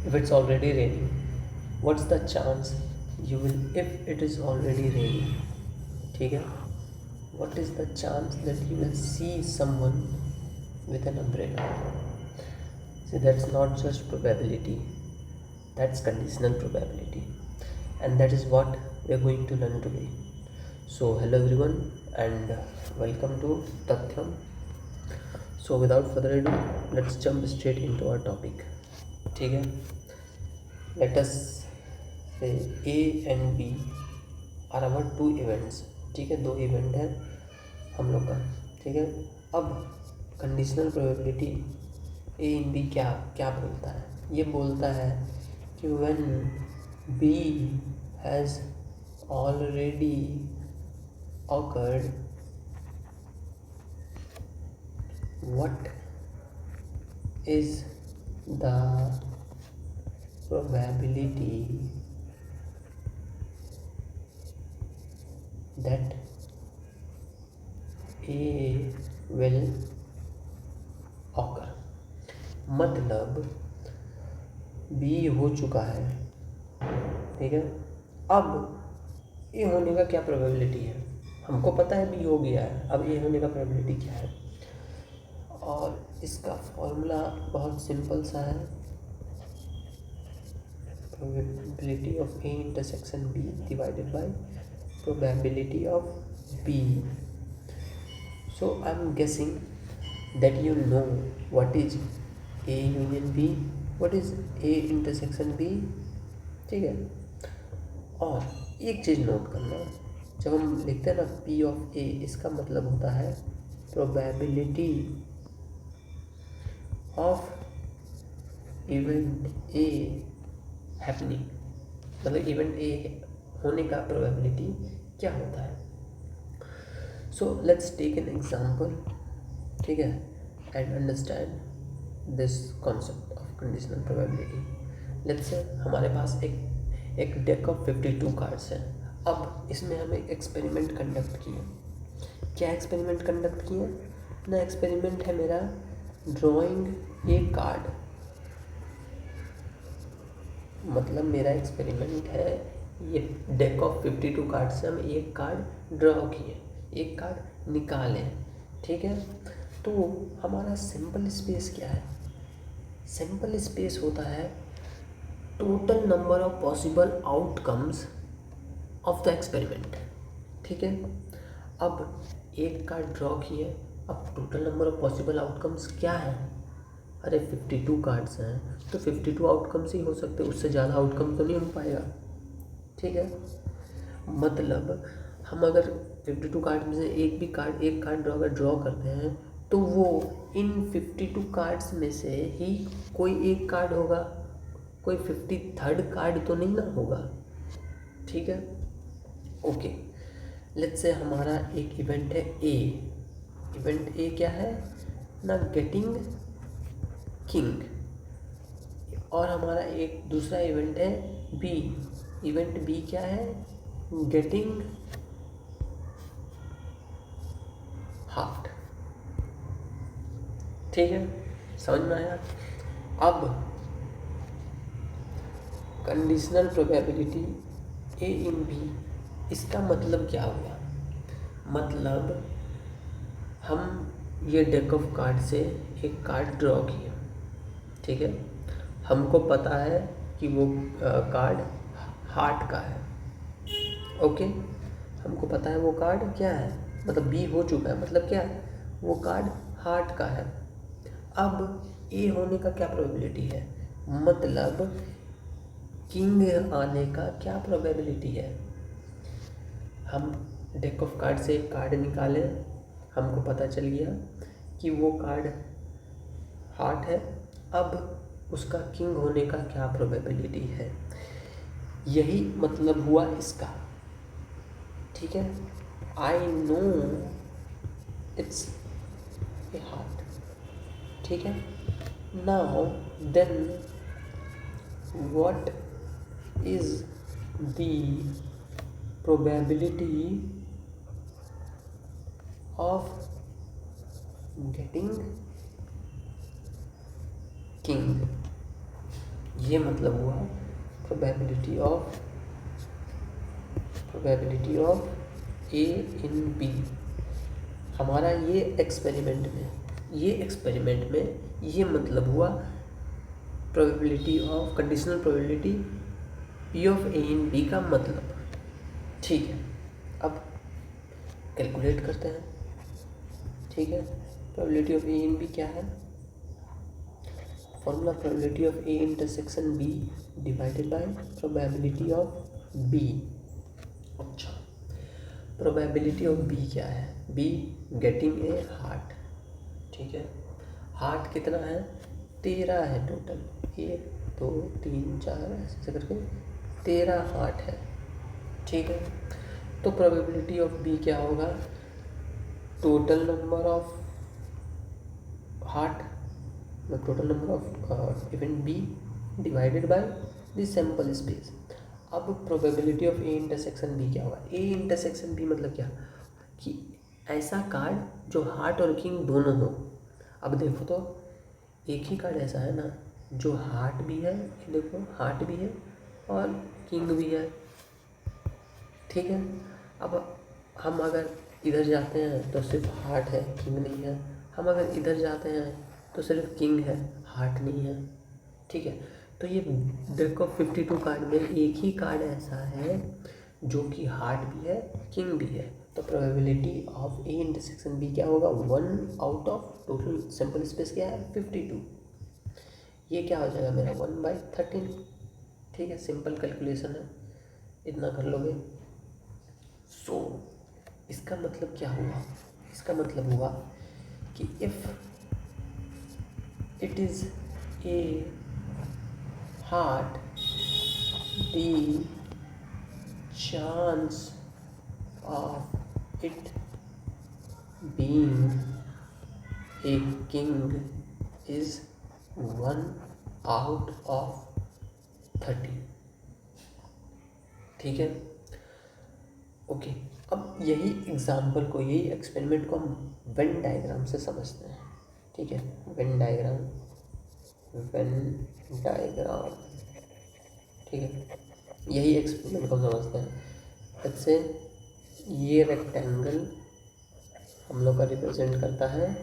if it's already raining, what's the chance you will, if it is already raining, ठीक है, what is the chance that you will see someone with an umbrella? See, that's not just probability, that's conditional probability, and that is what we are going to learn today. So hello everyone, and welcome to Tathyam. So without further ado, let's jump straight into our topic. ठीक है, let us say A and B are our two events. ठीक है, दो event है हम लोग का. ठीक है, अब conditional probability A in B क्या क्या बोलता है? ये बोलता है कि when B has already occurred, what is the probability that A will occur? मतलब B हो चुका है, ठीक है, अब A होने का क्या प्रोबेबिलिटी है? हमको पता है B हो गया है, अब A होने का प्रोबेबिलिटी क्या है? और इसका फॉर्मूला बहुत सिंपल सा है, probability of A intersection B divided by probability of B. So I'm guessing that you know what is A union B, what is A intersection B. ठीक है, और एक चीज़ नोट करना, जब हम लिखते हैं ना P ऑफ A, इसका मतलब होता है probability of event A happening, मतलब इवेंट A होने का प्रोबेबिलिटी क्या होता है. So let's take an example, ठीक है, and understand this concept of conditional probability. Let's say हमारे पास एक डेक ऑफ 52 कार्ड्स है. अब इसमें हमें एक्सपेरिमेंट कंडक्ट किए. क्या एक्सपेरिमेंट कंडक्ट किए ना? एक्सपेरिमेंट है मेरा ड्रॉइंग ए कार्ड, मतलब मेरा एक्सपेरिमेंट है ये डेक ऑफ 52 कार्ड से हम एक कार्ड ड्रॉ किए, एक कार्ड निकालें. ठीक है, तो हमारा सिंपल स्पेस क्या है? सिंपल स्पेस होता है total number of possible outcomes of the experiment. ठीक है, अब एक कार्ड ड्रॉ किए, अब total number of possible outcomes क्या है? अरे 52 कार्ड्स हैं तो 52 आउटकम्स ही हो सकते, उससे ज़्यादा आउटकम तो नहीं हो पाएगा. ठीक है, मतलब हम अगर 52 कार्ड में से एक कार्ड अगर ड्रॉ करते हैं तो वो इन 52 कार्ड्स में से ही कोई एक कार्ड होगा, कोई 53rd कार्ड तो नहीं ना होगा. ठीक है, ओके, लेट्स से हमारा एक इवेंट है ए. इवेंट ए क्या है ना? Getting king. और हमारा एक दूसरा इवेंट है बी. इवेंट बी क्या है? Getting heart. ठीक है, समझ में आया? अब conditional probability A in B, इसका मतलब क्या हुआ? मतलब हम ये डेक ऑफ कार्ड से एक कार्ड ड्रॉ किया. ठीक है, हमको पता है कि वो कार्ड हार्ट का है. ओके, हमको पता है वो कार्ड क्या है, मतलब बी हो चुका है, मतलब क्या है? वो कार्ड हार्ट का है. अब ए होने का क्या प्रोबेबिलिटी है? मतलब किंग आने का क्या प्रोबेबिलिटी है? हम डेक ऑफ कार्ड से एक कार्ड निकाले, हमको पता चल गया कि वो कार्ड हार्ट है. अब उसका किंग होने का क्या प्रोबेबिलिटी है? यही मतलब हुआ इसका. ठीक है, I know it's a heart. ठीक है, now then what is the probability of getting king? ये मतलब हुआ probability of A in B. हमारा ये एक्सपेरिमेंट में ये मतलब हुआ probability of conditional probability P of A in B का मतलब। ठीक है, अब कैलकुलेट करते हैं। ठीक है, probability of A in B क्या है? Formula probability of A intersection B divided by probability of B. अच्छा, प्रोबेबिलिटी ऑफ बी क्या है? B getting a heart. ठीक है, हार्ट कितना है? 13 है टोटल, 1 2 3 4 ऐसे करके 13 हार्ट है। ठीक है, तो प्रोबेबिलिटी ऑफ बी क्या होगा? Total number of heart, total number of event B divided by the sample space. अब probability of A intersection B क्या होगा? ए इंटरसेक्शन बी मतलब क्या कि ऐसा कार्ड जो हार्ट और किंग दोनों हो। अब देखो तो एक ही कार्ड ऐसा है ना जो हार्ट भी है, ये देखो हार्ट भी है और किंग भी है। ठीक है, अब हम अगर इधर जाते हैं तो सिर्फ हार्ट है, किंग नहीं है। हम अगर इधर जाते हैं तो सिर्फ किंग है, हार्ट नहीं है। ठीक है, तो ये डेक ऑफ 52 कार्ड में एक ही कार्ड ऐसा है जो कि हार्ट भी है, किंग भी है। तो probability of A intersection B क्या होगा? 1 out of total sample space क्या है? 52। ये क्या हो जाएगा मेरा? 1/13। ठीक है, सिंपल कैलकुलेशन है, इतना कर लोगे। सो इसका मतलब क्या हुआ? इसका मतलब हुआ कि if it is a heart, the chance of it being a king is 1 out of 30। ठीक है, ओके। अब यही एग्जाम्पल को, यही एक्सपेरिमेंट को हम वेन डायग्राम से समझते हैं। ठीक है, वेन डायग्राम, ठीक है, यही एक्सपेरिमेंट को समझते हैं। जैसे ये रेक्टेंगल हम लोग का रिप्रेजेंट करता है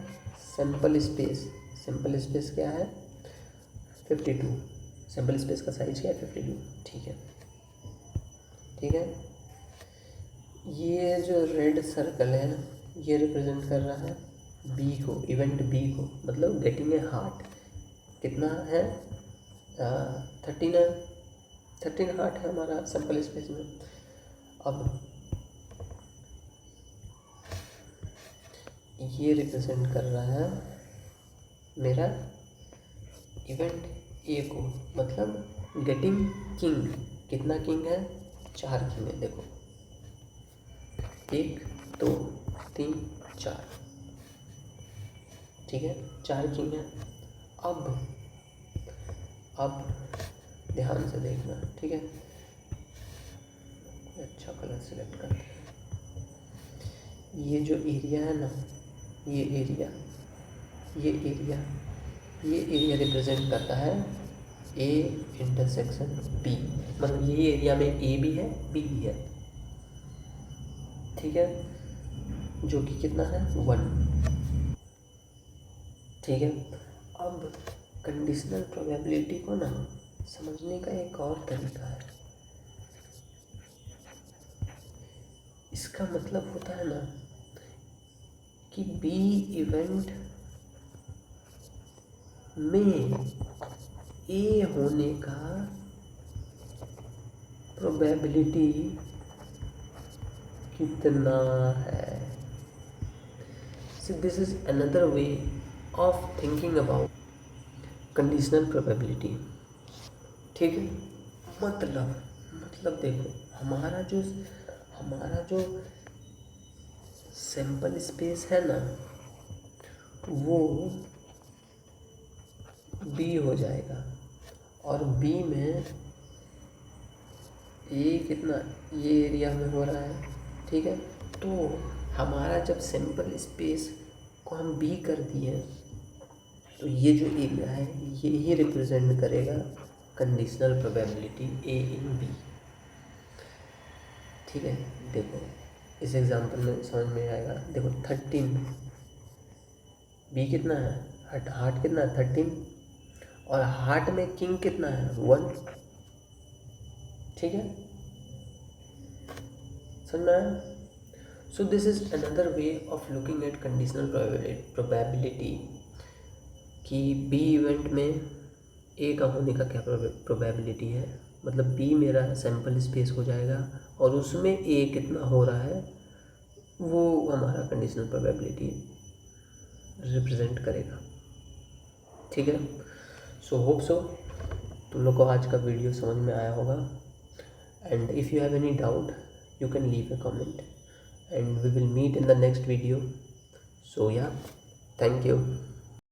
सैंपल स्पेस। सैंपल स्पेस क्या है? 52। सैंपल स्पेस का साइज क्या है? 52। ठीक है, ठीक है। ये जो रेड सर्कल है ये रिप्रेजेंट कर रहा है बी को, इवेंट बी को, मतलब गेटिंग ए हार्ट। कितना है? 13 हार्ट है हमारा सैंपल स्पेस में। अब ये रिप्रेजेंट कर रहा है मेरा इवेंट ए को, मतलब गेटिंग किंग। कितना किंग है? 4 किंग है, देखो 1 2 3 4। ठीक है, 4 किंग है। अब ध्यान से देखना, ठीक है। अच्छा कलर सेलेक्ट करते हैं। ये जो एरिया है ना, ये एरिया रिप्रेजेंट करता है ए इंटरसेक्शन बी। मतलब ये एरिया में ए भी है, बी भी है। ठीक है, जो कि कितना है? 1। ठीक है, अब कंडीशनल प्रोबेबिलिटी को ना समझने का एक और तरीका है। इसका मतलब होता है ना कि बी इवेंट में ए होने का प्रोबेबिलिटी कितना है। So this is another way of thinking about conditional probability. ठीक है, मतलब देखो हमारा जो सैंपल स्पेस है ना वो बी हो जाएगा, और बी में ये कितना, ये एरिया में हो रहा है। ठीक है, तो हमारा जब सैंपल स्पेस को हम बी कर दिए तो ये जो एरिया है ये ही रिप्रेजेंट करेगा conditional probability A in B. ठीक है, देखो इस एग्जांपल में समझ में आएगा। देखो 13, बी कितना है, हार्ट, हार्ट कितना है 13, और हार्ट में किंग कितना है 1। ठीक है, समझ में आया। So this is another way of looking at conditional probability कि बी इवेंट में ए का होने का क्या प्रोबेबिलिटी है, मतलब बी मेरा सैम्पल स्पेस हो जाएगा और उसमें ए कितना हो रहा है वो हमारा कंडीशनल प्रोबेबिलिटी रिप्रेजेंट करेगा। ठीक है, सो होप सो तुम लोग को आज का वीडियो समझ में आया होगा। And if you have any doubt you can leave a comment and we will meet in the next video. So yeah, thank you.